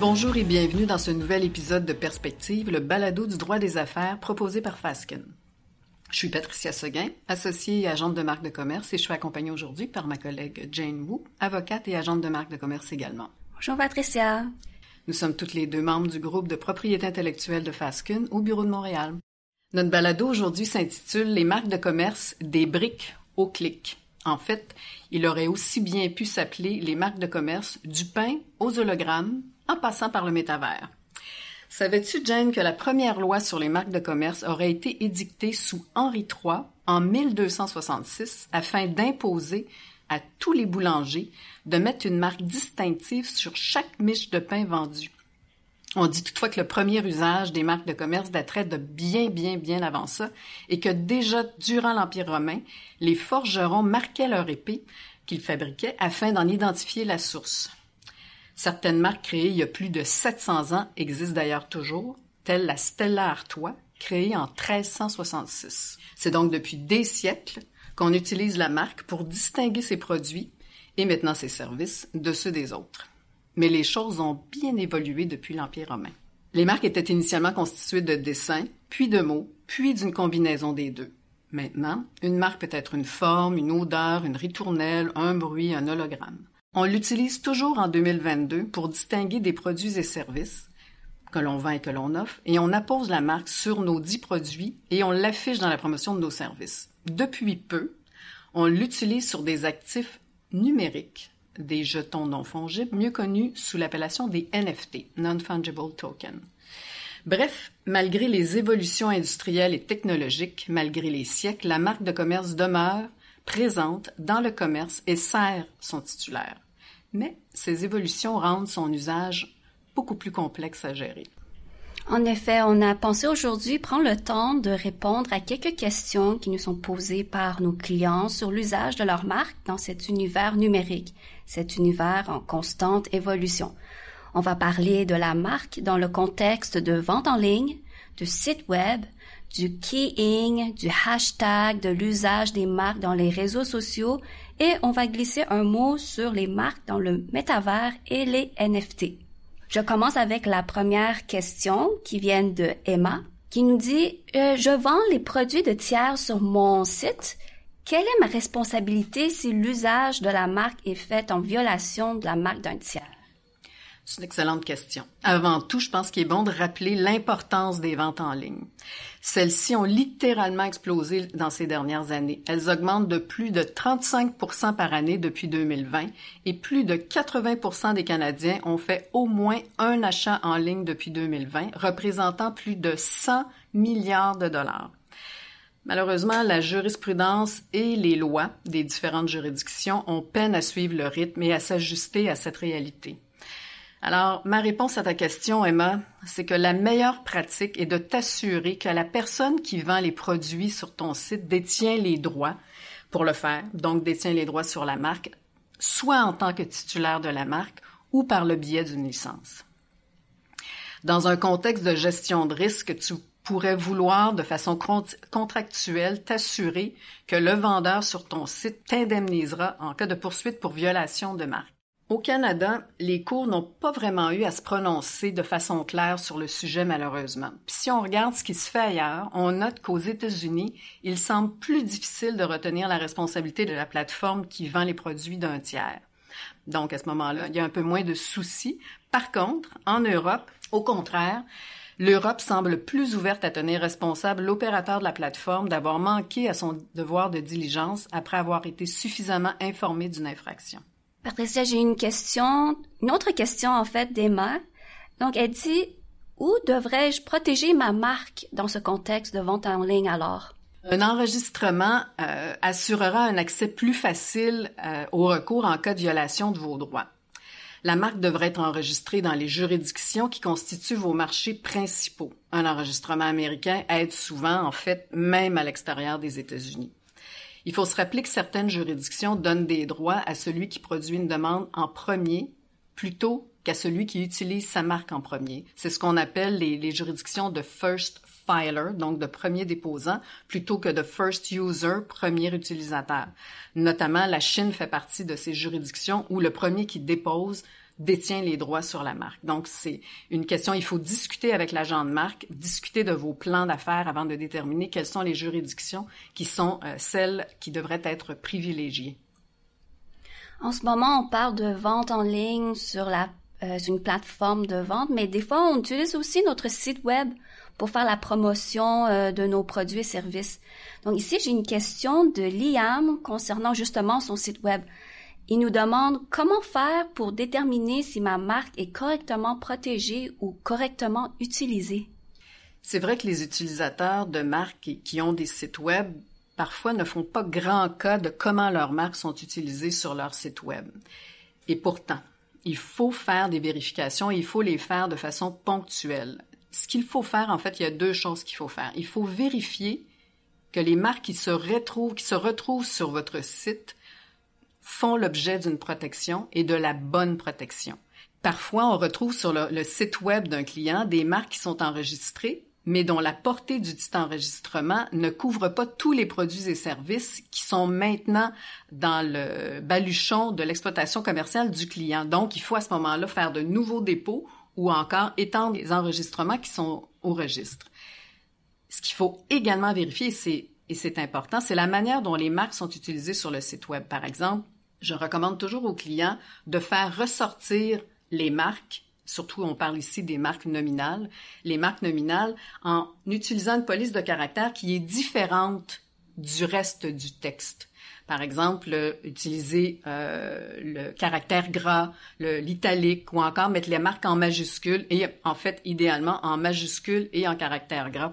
Bonjour et bienvenue dans ce nouvel épisode de Perspective, le balado du droit des affaires proposé par Fasken. Je suis Patricia Seguin, associée et agente de marque de commerce et je suis accompagnée aujourd'hui par ma collègue Jane Wu, avocate et agente de marque de commerce également. Bonjour Patricia. Nous sommes toutes les deux membres du groupe de propriété intellectuelle de Fasken au bureau de Montréal. Notre balado aujourd'hui s'intitule « Les marques de commerce des briques au clic ». En fait, il aurait aussi bien pu s'appeler « Les marques de commerce du pain aux hologrammes » en passant par le métavers. Savais-tu, Jane, que la première loi sur les marques de commerce aurait été édictée sous Henri III en 1266 afin d'imposer à tous les boulangers de mettre une marque distinctive sur chaque miche de pain vendue? On dit toutefois que le premier usage des marques de commerce daterait de bien avant ça et que déjà durant l'Empire romain, les forgerons marquaient leur épée qu'ils fabriquaient afin d'en identifier la source. Certaines marques créées il y a plus de 700 ans existent d'ailleurs toujours, telle la Stella Artois, créée en 1366. C'est donc depuis des siècles qu'on utilise la marque pour distinguer ses produits et maintenant ses services de ceux des autres. Mais les choses ont bien évolué depuis l'Empire romain. Les marques étaient initialement constituées de dessins, puis de mots, puis d'une combinaison des deux. Maintenant, une marque peut être une forme, une odeur, une ritournelle, un bruit, un hologramme. On l'utilise toujours en 2022 pour distinguer des produits et services que l'on vend et que l'on offre, et on appose la marque sur nos 10 produits et on l'affiche dans la promotion de nos services. Depuis peu, on l'utilise sur des actifs numériques, des jetons non fongibles, mieux connus sous l'appellation des NFT, Non-Fungible Token. Bref, malgré les évolutions industrielles et technologiques, malgré les siècles, la marque de commerce demeure présente dans le commerce et sert son titulaire. Mais ces évolutions rendent son usage beaucoup plus complexe à gérer. En effet, on a pensé aujourd'hui prendre le temps de répondre à quelques questions qui nous sont posées par nos clients sur l'usage de leur marque dans cet univers numérique, cet univers en constante évolution. On va parler de la marque dans le contexte de vente en ligne, de site web, du keying, du hashtag, de l'usage des marques dans les réseaux sociaux et on va glisser un mot sur les marques dans le métavers et les NFT. Je commence avec la première question qui vient de Emma qui nous dit « Je vends les produits de tiers sur mon site. Quelle est ma responsabilité si l'usage de la marque est fait en violation de la marque d'un tiers? » C'est une excellente question. Avant tout, je pense qu'il est bon de rappeler l'importance des ventes en ligne. Celles-ci ont littéralement explosé dans ces dernières années. Elles augmentent de plus de 35% par année depuis 2020 et plus de 80% des Canadiens ont fait au moins un achat en ligne depuis 2020, représentant plus de 100 milliards de dollars. Malheureusement, la jurisprudence et les lois des différentes juridictions ont peine à suivre le rythme et à s'ajuster à cette réalité. Alors, ma réponse à ta question, Emma, c'est que la meilleure pratique est de t'assurer que la personne qui vend les produits sur ton site détient les droits pour le faire, donc détient les droits sur la marque, soit en tant que titulaire de la marque ou par le biais d'une licence. Dans un contexte de gestion de risque, tu pourrais vouloir, de façon contractuelle, t'assurer que le vendeur sur ton site t'indemnisera en cas de poursuite pour violation de marque. Au Canada, les cours n'ont pas vraiment eu à se prononcer de façon claire sur le sujet, malheureusement. Puis si on regarde ce qui se fait ailleurs, on note qu'aux États-Unis, il semble plus difficile de retenir la responsabilité de la plateforme qui vend les produits d'un tiers. Donc, à ce moment-là, il y a un peu moins de soucis. Par contre, en Europe, au contraire, l'Europe semble plus ouverte à tenir responsable l'opérateur de la plateforme d'avoir manqué à son devoir de diligence après avoir été suffisamment informé d'une infraction. Patricia, j'ai une autre question en fait d'Emma. Donc, elle dit, où devrais-je protéger ma marque dans ce contexte de vente en ligne alors? Un enregistrement assurera un accès plus facile au recours en cas de violation de vos droits. La marque devrait être enregistrée dans les juridictions qui constituent vos marchés principaux. Un enregistrement américain aide souvent, en fait, même à l'extérieur des États-Unis. Il faut se rappeler que certaines juridictions donnent des droits à celui qui produit une demande en premier plutôt qu'à celui qui utilise sa marque en premier. C'est ce qu'on appelle les juridictions de first filer, donc de premier déposant, plutôt que de first user, premier utilisateur. Notamment, la Chine fait partie de ces juridictions où le premier qui dépose détient les droits sur la marque. Donc, c'est une question, il faut discuter avec l'agent de marque, discuter de vos plans d'affaires avant de déterminer quelles sont les juridictions qui sont celles qui devraient être privilégiées. En ce moment, on parle de vente en ligne sur une plateforme de vente, mais des fois, on utilise aussi notre site web pour faire la promotion de nos produits et services. Donc ici, j'ai une question de Liam concernant justement son site web. Il nous demande comment faire pour déterminer si ma marque est correctement protégée ou correctement utilisée. C'est vrai que les utilisateurs de marques qui ont des sites web parfois ne font pas grand cas de comment leurs marques sont utilisées sur leur site web. Et pourtant, il faut faire des vérifications et il faut les faire de façon ponctuelle. Ce qu'il faut faire, en fait, il y a 2 choses qu'il faut faire. Il faut vérifier que les marques qui se retrouvent sur votre site font l'objet d'une protection et de la bonne protection. Parfois, on retrouve sur le site web d'un client des marques qui sont enregistrées, mais dont la portée du dit enregistrement ne couvre pas tous les produits et services qui sont maintenant dans le baluchon de l'exploitation commerciale du client. Donc, il faut à ce moment-là faire de nouveaux dépôts ou encore étendre les enregistrements qui sont au registre. Ce qu'il faut également vérifier, et c'est important, c'est la manière dont les marques sont utilisées sur le site web. Par exemple, je recommande toujours aux clients de faire ressortir les marques, surtout on parle ici des marques nominales, les marques nominales en utilisant une police de caractère qui est différente du reste du texte. Par exemple, utiliser le caractère gras, l'italique ou encore mettre les marques en majuscules et en fait, idéalement, en majuscules et en caractère gras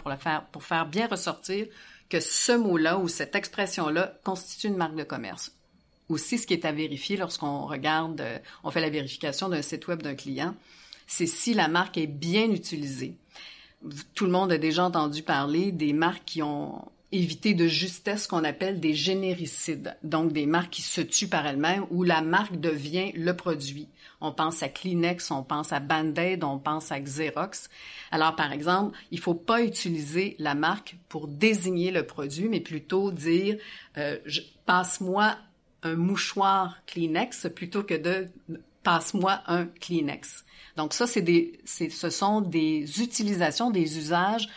pour faire bien ressortir que ce mot-là ou cette expression-là constitue une marque de commerce. Aussi, ce qui est à vérifier lorsqu'on regarde, on fait la vérification d'un site web d'un client, c'est si la marque est bien utilisée. Tout le monde a déjà entendu parler des marques qui ont évité de justesse ce qu'on appelle des généricides, donc des marques qui se tuent par elles-mêmes où la marque devient le produit. On pense à Kleenex, on pense à Band-Aid, on pense à Xerox. Alors, par exemple, il faut pas utiliser la marque pour désigner le produit, mais plutôt dire passe-moi un mouchoir Kleenex plutôt que de passe-moi un Kleenex. Donc ça, ce sont des utilisations, des usages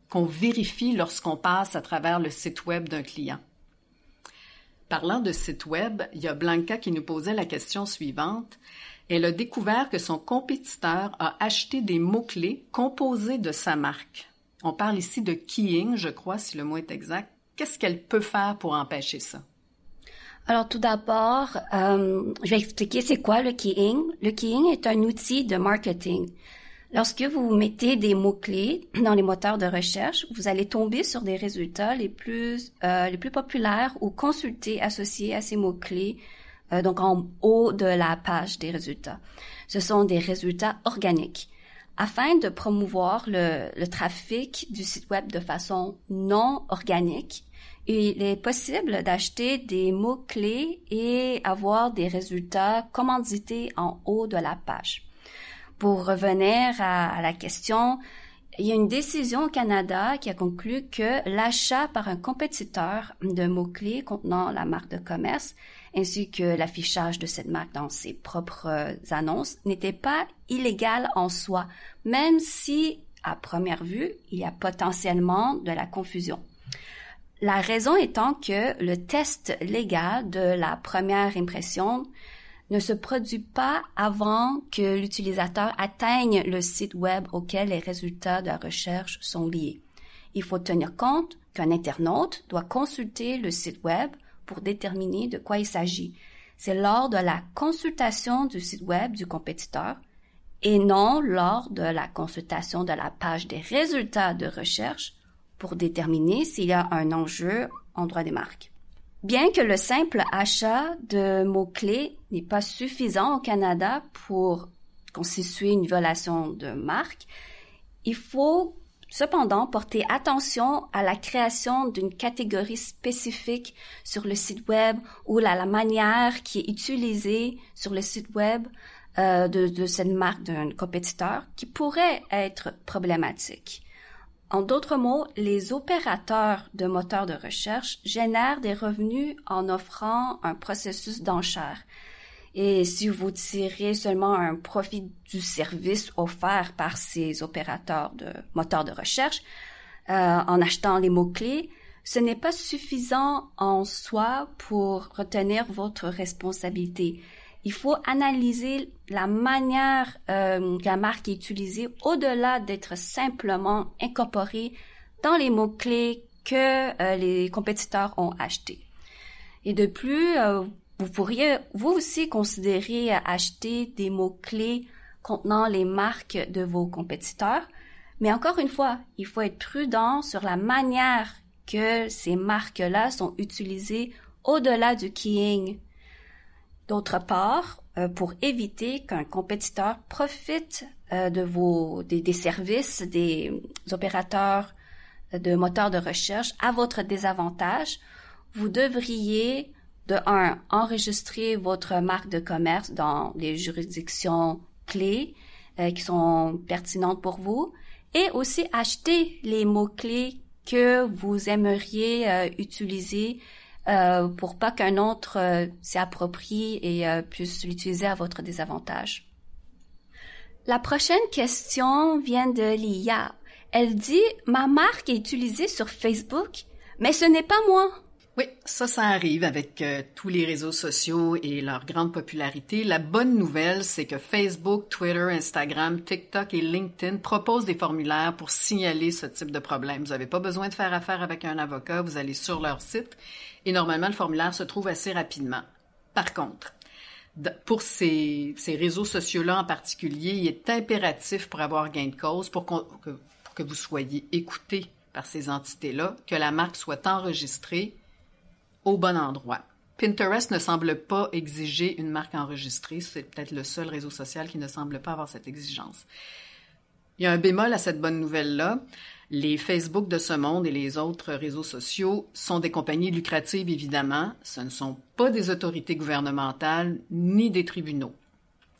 qu'on vérifie lorsqu'on passe à travers le site web d'un client. Parlant de site web, il y a Blanca qui nous posait la question suivante. Elle a découvert que son compétiteur a acheté des mots-clés composés de sa marque. On parle ici de keying, je crois, si le mot est exact. Qu'est-ce qu'elle peut faire pour empêcher ça? Alors tout d'abord, je vais expliquer c'est quoi le keying. Le keying est un outil de marketing. Lorsque vous mettez des mots-clés dans les moteurs de recherche, vous allez tomber sur des résultats les plus populaires ou consultés associés à ces mots-clés, donc en haut de la page des résultats. Ce sont des résultats organiques. Afin de promouvoir le trafic du site web de façon non organique, il est possible d'acheter des mots-clés et avoir des résultats commandités en haut de la page. Pour revenir à la question, il y a une décision au Canada qui a conclu que l'achat par un compétiteur de mots-clés contenant la marque de commerce ainsi que l'affichage de cette marque dans ses propres annonces n'était pas illégal en soi, même si, à première vue, il y a potentiellement de la confusion. La raison étant que le test légal de la première impression ne se produit pas avant que l'utilisateur atteigne le site web auquel les résultats de la recherche sont liés. Il faut tenir compte qu'un internaute doit consulter le site web pour déterminer de quoi il s'agit. C'est lors de la consultation du site web du compétiteur et non lors de la consultation de la page des résultats de recherche pour déterminer s'il y a un enjeu en droit des marques. Bien que le simple achat de mots-clés n'est pas suffisant au Canada pour constituer une violation de marque, il faut cependant porter attention à la création d'une catégorie spécifique sur le site web ou la manière qui est utilisée sur le site web de cette marque d'un compétiteur qui pourrait être problématique. En d'autres mots, les opérateurs de moteurs de recherche génèrent des revenus en offrant un processus d'enchère. Et si vous tirez seulement un profit du service offert par ces opérateurs de moteurs de recherche en achetant les mots-clés, ce n'est pas suffisant en soi pour retenir votre responsabilité. Il faut analyser la manière que la marque est utilisée au-delà d'être simplement incorporée dans les mots-clés que les compétiteurs ont achetés. Et de plus, vous pourriez vous aussi considérer acheter des mots-clés contenant les marques de vos compétiteurs. Mais encore une fois, il faut être prudent sur la manière que ces marques-là sont utilisées au-delà du keying. D'autre part, pour éviter qu'un compétiteur profite des services des opérateurs de moteurs de recherche à votre désavantage, vous devriez, de un, enregistrer votre marque de commerce dans les juridictions clés qui sont pertinentes pour vous et aussi acheter les mots-clés que vous aimeriez utiliser pour pas qu'un autre s'y approprie et puisse l'utiliser à votre désavantage. La prochaine question vient de Lia. Elle dit « Ma marque est utilisée sur Facebook, mais ce n'est pas moi. » Oui, ça arrive avec tous les réseaux sociaux et leur grande popularité. La bonne nouvelle, c'est que Facebook, Twitter, Instagram, TikTok et LinkedIn proposent des formulaires pour signaler ce type de problème. Vous n'avez pas besoin de faire affaire avec un avocat, vous allez sur leur site et normalement, le formulaire se trouve assez rapidement. Par contre, pour ces réseaux sociaux-là en particulier, il est impératif pour avoir gain de cause, pour que vous soyez écouté par ces entités-là, que la marque soit enregistrée au bon endroit. Pinterest ne semble pas exiger une marque enregistrée. C'est peut-être le seul réseau social qui ne semble pas avoir cette exigence. Il y a un bémol à cette bonne nouvelle-là. Les Facebook de ce monde et les autres réseaux sociaux sont des compagnies lucratives, évidemment. Ce ne sont pas des autorités gouvernementales ni des tribunaux.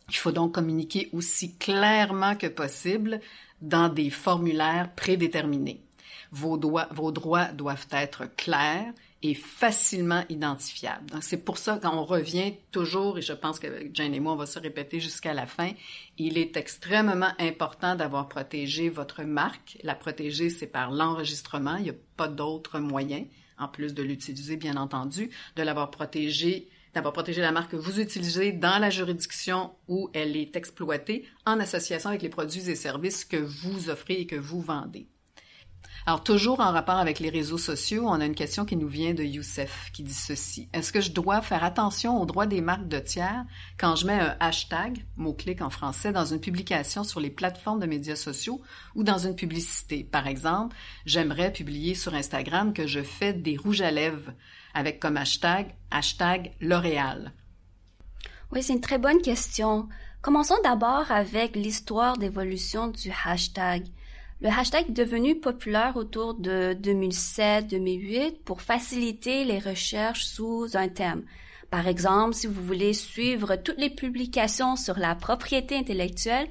Il faut donc communiquer aussi clairement que possible dans des formulaires prédéterminés. Vos droits doivent être clairs et facilement identifiables. Donc, c'est pour ça qu'on revient toujours, et je pense qu'avec Jane et moi, on va se répéter jusqu'à la fin, il est extrêmement important d'avoir protégé votre marque. La protéger, c'est par l'enregistrement. Il n'y a pas d'autre moyen, en plus de l'utiliser, bien entendu, de l'avoir protégé, d'avoir protégé la marque que vous utilisez dans la juridiction où elle est exploitée en association avec les produits et services que vous offrez et que vous vendez. Alors, toujours en rapport avec les réseaux sociaux, on a une question qui nous vient de Youssef qui dit ceci. Est-ce que je dois faire attention aux droits des marques de tiers quand je mets un hashtag, mot-clic en français, dans une publication sur les plateformes de médias sociaux ou dans une publicité? Par exemple, j'aimerais publier sur Instagram que je fais des rouges à lèvres avec comme hashtag L'Oréal. Oui, c'est une très bonne question. Commençons d'abord avec l'histoire d'évolution du hashtag. Le hashtag est devenu populaire autour de 2007-2008 pour faciliter les recherches sous un thème. Par exemple, si vous voulez suivre toutes les publications sur la propriété intellectuelle,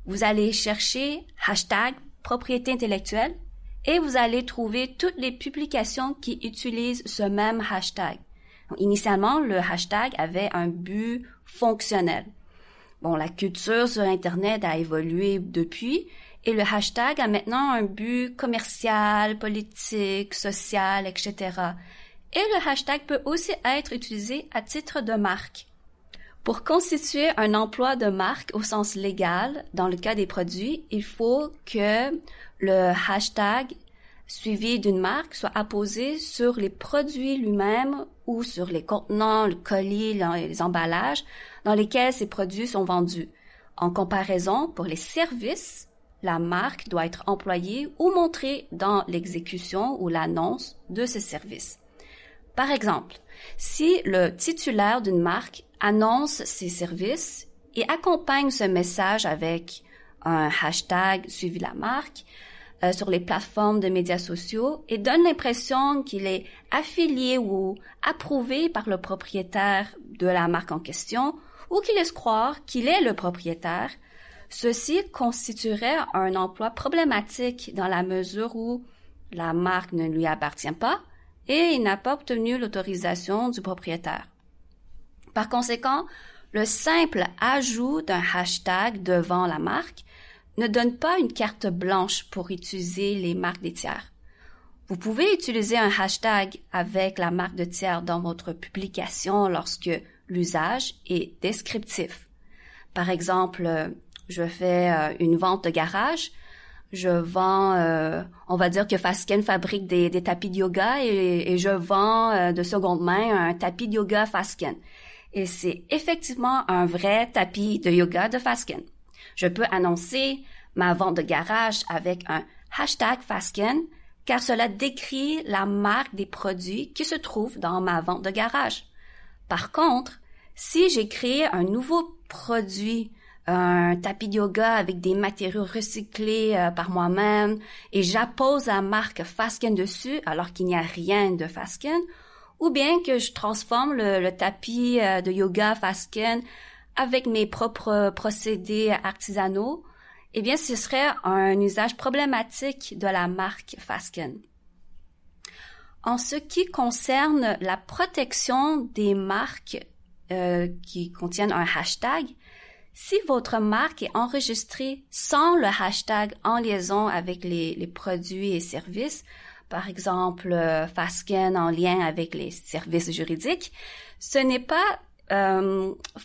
vous allez chercher hashtag propriété intellectuelle et vous allez trouver toutes les publications qui utilisent ce même hashtag. Donc, initialement, le hashtag avait un but fonctionnel. Bon, la culture sur Internet a évolué depuis et le hashtag a maintenant un but commercial, politique, social, etc. Et le hashtag peut aussi être utilisé à titre de marque. Pour constituer un emploi de marque au sens légal, dans le cas des produits, il faut que le hashtag suivi d'une marque soit apposé sur les produits lui-même ou sur les contenants, le colis, les emballages dans lesquels ces produits sont vendus. En comparaison, pour les services, la marque doit être employée ou montrée dans l'exécution ou l'annonce de ce service. Par exemple, si le titulaire d'une marque annonce ses services et accompagne ce message avec un hashtag suivi de la marque sur les plateformes de médias sociaux et donne l'impression qu'il est affilié ou approuvé par le propriétaire de la marque en question ou qu'il laisse croire qu'il est le propriétaire, ceci constituerait un emploi problématique dans la mesure où la marque ne lui appartient pas et il n'a pas obtenu l'autorisation du propriétaire. Par conséquent, Le simple ajout d'un hashtag devant la marque ne donne pas une carte blanche pour utiliser les marques des tiers. Vous pouvez utiliser un hashtag avec la marque de tiers dans votre publication lorsque l'usage est descriptif. Par exemple, je fais une vente de garage, je vends, on va dire que Fasken fabrique des tapis de yoga et je vends de seconde main un tapis de yoga Fasken. Et c'est effectivement un vrai tapis de yoga de Fasken. Je peux annoncer ma vente de garage avec un hashtag Fasken car cela décrit la marque des produits qui se trouvent dans ma vente de garage. Par contre, si j'ai créé un nouveau produit, un tapis de yoga avec des matériaux recyclés par moi-même et j'appose la marque Fasken dessus alors qu'il n'y a rien de Fasken, ou bien que je transforme le tapis de yoga Fasken avec mes propres procédés artisanaux, eh bien, ce serait un usage problématique de la marque Fasken. En ce qui concerne la protection des marques qui contiennent un hashtag, si votre marque est enregistrée sans le hashtag en liaison avec les produits et services, par exemple Fasken en lien avec les services juridiques, ce n'est pas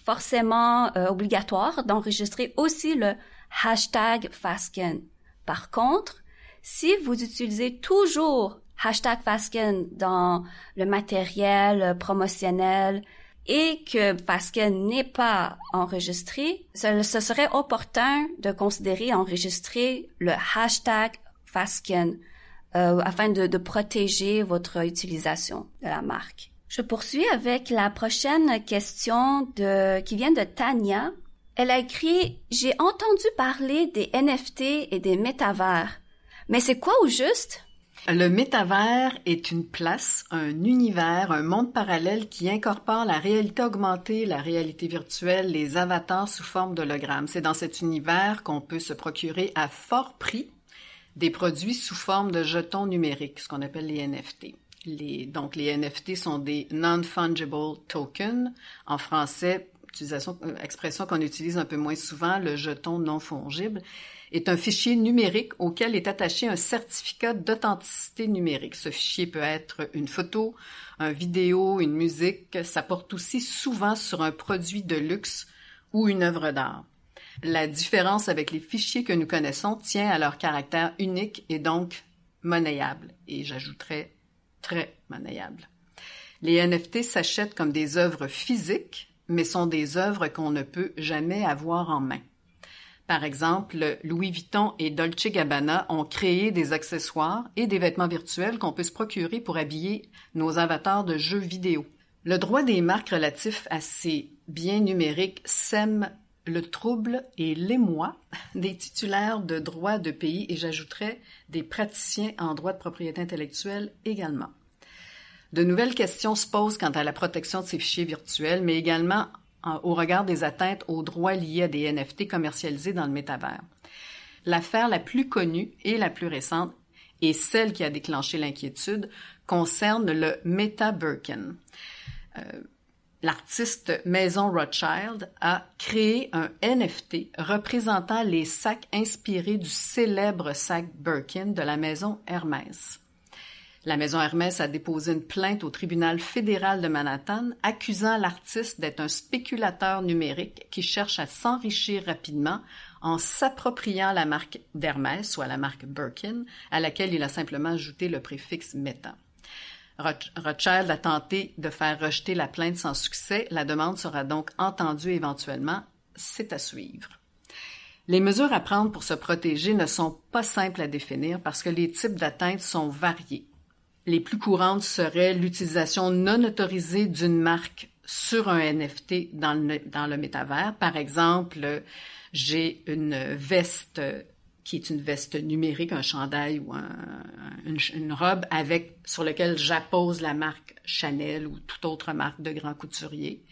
forcément obligatoire d'enregistrer aussi le hashtag Fasken. Par contre, si vous utilisez toujours hashtag Fasken dans le matériel promotionnel et que Fasken n'est pas enregistré, ce serait opportun de considérer enregistrer le hashtag Fasken afin de protéger votre utilisation de la marque. Je poursuis avec la prochaine question qui vient de Tania. Elle a écrit « J'ai entendu parler des NFT et des métavers. Mais c'est quoi au juste? » Le métavers est une place, un univers, un monde parallèle qui incorpore la réalité augmentée, la réalité virtuelle, les avatars sous forme d'hologrammes. C'est dans cet univers qu'on peut se procurer à fort prix des produits sous forme de jetons numériques, ce qu'on appelle les NFT. Donc, les NFT sont des non-fungible tokens. En français, expression qu'on utilise un peu moins souvent, le jeton non fongible, est un fichier numérique auquel est attaché un certificat d'authenticité numérique. Ce fichier peut être une photo, une vidéo, une musique. Ça porte aussi souvent sur un produit de luxe ou une œuvre d'art. La différence avec les fichiers que nous connaissons tient à leur caractère unique et donc monnayable. Et j'ajouterais très monnayable. Les NFT s'achètent comme des œuvres physiques, mais sont des œuvres qu'on ne peut jamais avoir en main. Par exemple, Louis Vuitton et Dolce & Gabbana ont créé des accessoires et des vêtements virtuels qu'on peut se procurer pour habiller nos avatars de jeux vidéo. Le droit des marques relatif à ces biens numériques sème le trouble et l'émoi des titulaires de droits de pays et j'ajouterais des praticiens en droit de propriété intellectuelle également. De nouvelles questions se posent quant à la protection de ces fichiers virtuels, mais également au regard des atteintes aux droits liés à des NFT commercialisés dans le métavers. L'affaire la plus connue et la plus récente, et celle qui a déclenché l'inquiétude, concerne le Meta Birkin. L'artiste Maison Rothschild a créé un NFT représentant les sacs inspirés du célèbre sac Birkin de la maison Hermès. La maison Hermès a déposé une plainte au tribunal fédéral de Manhattan accusant l'artiste d'être un spéculateur numérique qui cherche à s'enrichir rapidement en s'appropriant la marque d'Hermès, soit la marque Birkin, à laquelle il a simplement ajouté le préfixe Meta. Rothschild a tenté de faire rejeter la plainte sans succès. La demande sera donc entendue éventuellement. C'est à suivre. Les mesures à prendre pour se protéger ne sont pas simples à définir parce que les types d'atteintes sont variés. Les plus courantes seraient l'utilisation non autorisée d'une marque sur un NFT dans le métavers. Par exemple, j'ai une veste qui est une veste numérique, un chandail ou une robe sur lequel j'appose la marque Chanel ou toute autre marque de grand couturier.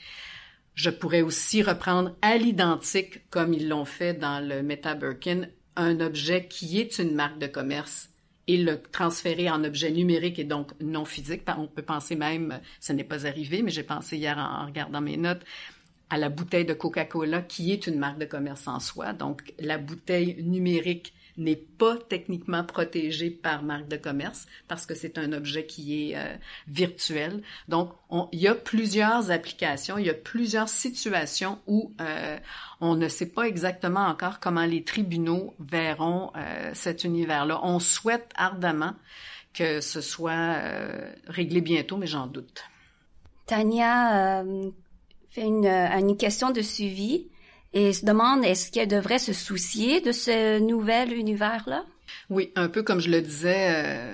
Je pourrais aussi reprendre à l'identique, comme ils l'ont fait dans le Meta Birkin, un objet qui est une marque de commerce et le transférer en objet numérique et donc non physique. On peut penser même, ce n'est pas arrivé, mais j'ai pensé hier en regardant mes notes, à la bouteille de Coca-Cola, qui est une marque de commerce en soi. Donc, la bouteille numérique n'est pas techniquement protégée par marque de commerce parce que c'est un objet qui est virtuel. Donc, il y a plusieurs applications, il y a plusieurs situations où on ne sait pas exactement encore comment les tribunaux verront cet univers-là. On souhaite ardemment que ce soit réglé bientôt, mais j'en doute. Tania fait une question de suivi et se demande est-ce qu'elle devrait se soucier de ce nouvel univers-là? Oui, un peu comme je le disais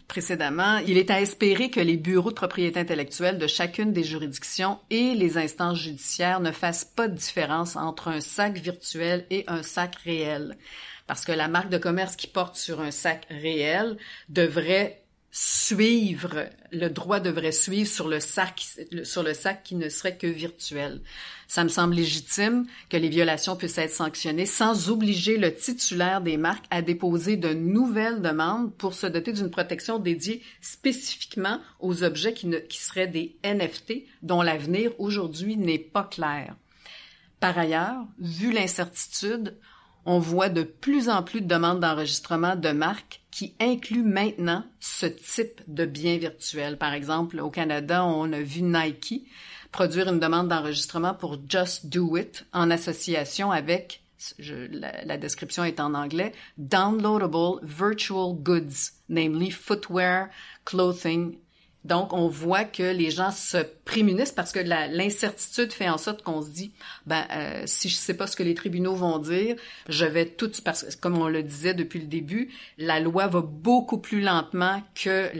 précédemment, il est à espérer que les bureaux de propriété intellectuelle de chacune des juridictions et les instances judiciaires ne fassent pas de différence entre un sac virtuel et un sac réel. Parce que la marque de commerce qui porte sur un sac réel devrait suivre, le droit devrait suivre sur le sac qui ne serait que virtuel. Ça me semble légitime que les violations puissent être sanctionnées sans obliger le titulaire des marques à déposer de nouvelles demandes pour se doter d'une protection dédiée spécifiquement aux objets qui seraient des NFT dont l'avenir aujourd'hui n'est pas clair. Par ailleurs, vu l'incertitude, on voit de plus en plus de demandes d'enregistrement de marques qui incluent maintenant ce type de biens virtuels. Par exemple, au Canada, on a vu Nike produire une demande d'enregistrement pour Just Do It en association avec, la description est en anglais, Downloadable Virtual Goods, namely footwear, clothing. Donc, on voit que les gens se prémunissent parce que l'incertitude fait en sorte qu'on se dit, si je sais pas ce que les tribunaux vont dire, je vais parce que, comme on le disait depuis le début, la loi va beaucoup plus lentement que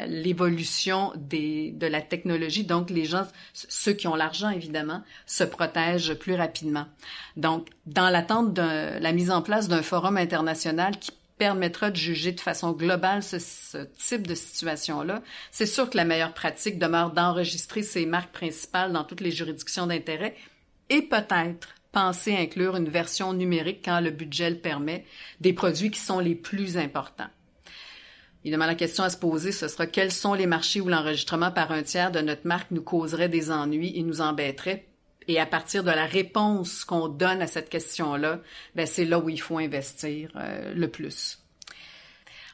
l'évolution de la technologie. Donc, les gens, ceux qui ont l'argent, évidemment, se protègent plus rapidement. Donc, dans l'attente de la mise en place d'un forum international qui permettra de juger de façon globale ce type de situation-là. C'est sûr que la meilleure pratique demeure d'enregistrer ces marques principales dans toutes les juridictions d'intérêt et peut-être penser à inclure une version numérique quand le budget le permet, des produits qui sont les plus importants. Évidemment, la question à se poser, ce sera quels sont les marchés où l'enregistrement par un tiers de notre marque nous causerait des ennuis et nous embêterait. Et à partir de la réponse qu'on donne à cette question-là, c'est là où il faut investir le plus.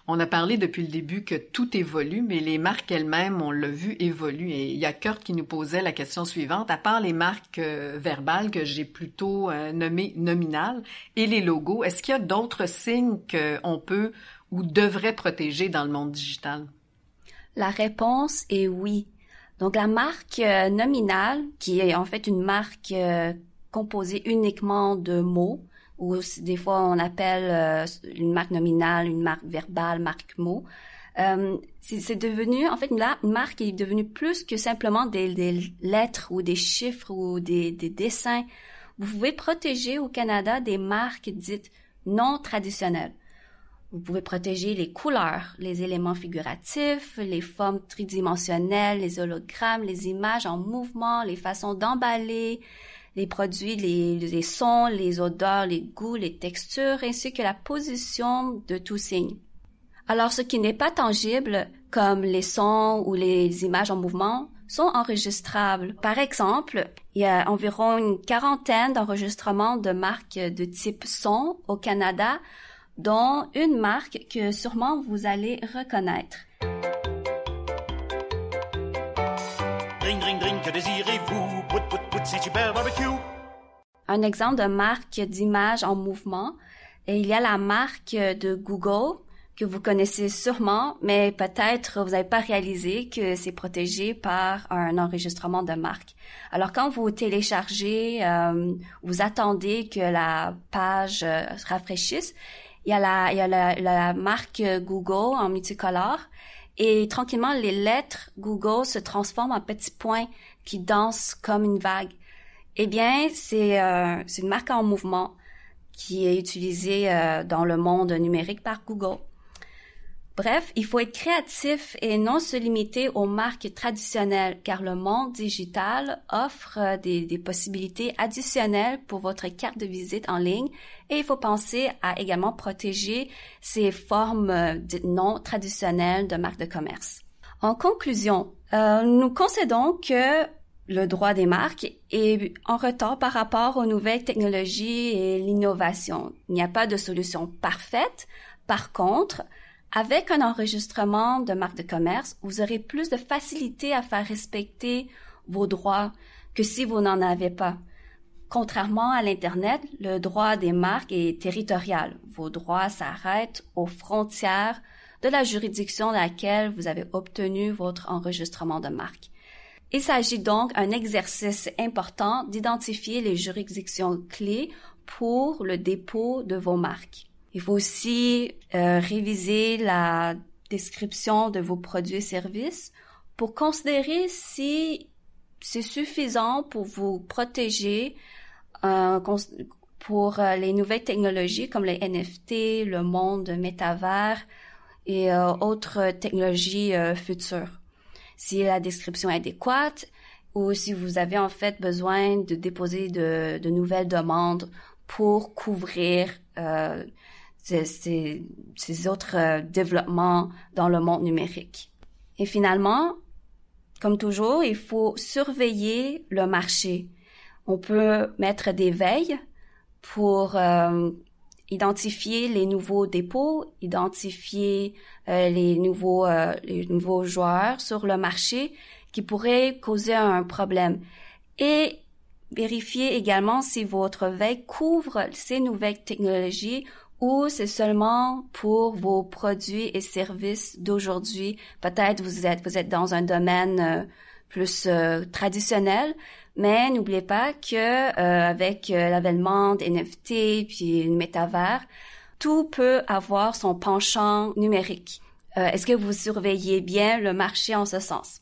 On a parlé depuis le début que tout évolue, mais les marques elles-mêmes, on l'a vu, évoluent. Et il y a Kurt qui nous posait la question suivante. À part les marques verbales que j'ai plutôt nommées nominales et les logos, est-ce qu'il y a d'autres signes qu'on peut ou devrait protéger dans le monde digital? La réponse est oui. Donc, la marque nominale, qui est en fait une marque composée uniquement de mots, ou des fois on appelle une marque nominale, une marque verbale, marque mot, c'est devenu, en fait, une marque qui est devenue plus que simplement des lettres ou des chiffres ou des dessins. Vous pouvez protéger au Canada des marques dites non traditionnelles. Vous pouvez protéger les couleurs, les éléments figuratifs, les formes tridimensionnelles, les hologrammes, les images en mouvement, les façons d'emballer, les produits, les sons, les odeurs, les goûts, les textures, ainsi que la position de tout signe. Alors, ce qui n'est pas tangible, comme les sons ou les images en mouvement, sont enregistrables. Par exemple, il y a environ une quarantaine d'enregistrements de marques de type son au Canada, dont une marque que sûrement vous allez reconnaître. Ring, ring, ring, que désirez-vous? Pout, pout, pout, c'est super barbecue. Un exemple de marque d'image en mouvement, et il y a la marque de Google, que vous connaissez sûrement, mais peut-être vous n'avez pas réalisé que c'est protégé par un enregistrement de marque. Alors, quand vous téléchargez, vous attendez que la page se rafraîchisse. Il y a la marque Google en multicolore et tranquillement, les lettres Google se transforment en petits points qui dansent comme une vague. Eh bien, c'est une marque en mouvement qui est utilisée dans le monde numérique par Google. Bref, il faut être créatif et non se limiter aux marques traditionnelles car le monde digital offre des possibilités additionnelles pour votre carte de visite en ligne et il faut penser à également protéger ces formes non traditionnelles de marques de commerce. En conclusion, nous concédons que le droit des marques est en retard par rapport aux nouvelles technologies et l'innovation. Il n'y a pas de solution parfaite. Par contre, avec un enregistrement de marque de commerce, vous aurez plus de facilité à faire respecter vos droits que si vous n'en avez pas. Contrairement à l'Internet, le droit des marques est territorial. Vos droits s'arrêtent aux frontières de la juridiction dans laquelle vous avez obtenu votre enregistrement de marque. Il s'agit donc d'un exercice important d'identifier les juridictions clés pour le dépôt de vos marques. Il faut aussi réviser la description de vos produits et services pour considérer si c'est suffisant pour vous protéger pour les nouvelles technologies comme les NFT, le monde métavers et autres technologies futures. Si la description est adéquate ou si vous avez en fait besoin de déposer de nouvelles demandes pour couvrir ces autres développements dans le monde numérique. Et finalement, comme toujours, il faut surveiller le marché. On peut mettre des veilles pour identifier les nouveaux dépôts, identifier les nouveaux joueurs sur le marché qui pourraient causer un problème. Et vérifier également si votre veille couvre ces nouvelles technologies ou c'est seulement pour vos produits et services d'aujourd'hui. Peut-être vous êtes dans un domaine plus traditionnel, mais n'oubliez pas que avec l'avènement des NFT puis le métavers, tout peut avoir son penchant numérique. Est-ce que vous surveillez bien le marché en ce sens?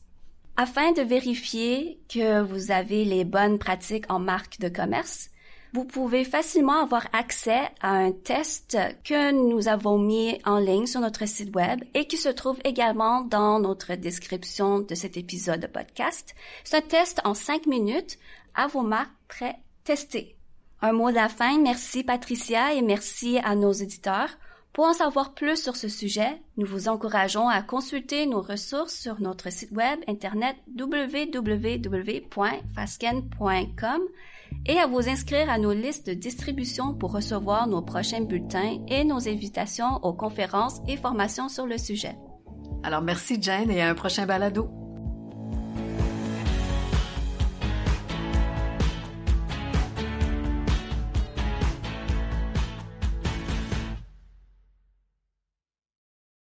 Afin de vérifier que vous avez les bonnes pratiques en marque de commerce, vous pouvez facilement avoir accès à un test que nous avons mis en ligne sur notre site web et qui se trouve également dans notre description de cet épisode de podcast. C'est un test en 5 minutes à vos marques pré-testées. Un mot de la fin, merci Patricia et merci à nos éditeurs. Pour en savoir plus sur ce sujet, nous vous encourageons à consulter nos ressources sur notre site web internet www.fasken.com et à vous inscrire à nos listes de distribution pour recevoir nos prochains bulletins et nos invitations aux conférences et formations sur le sujet. Alors merci Jane et à un prochain balado.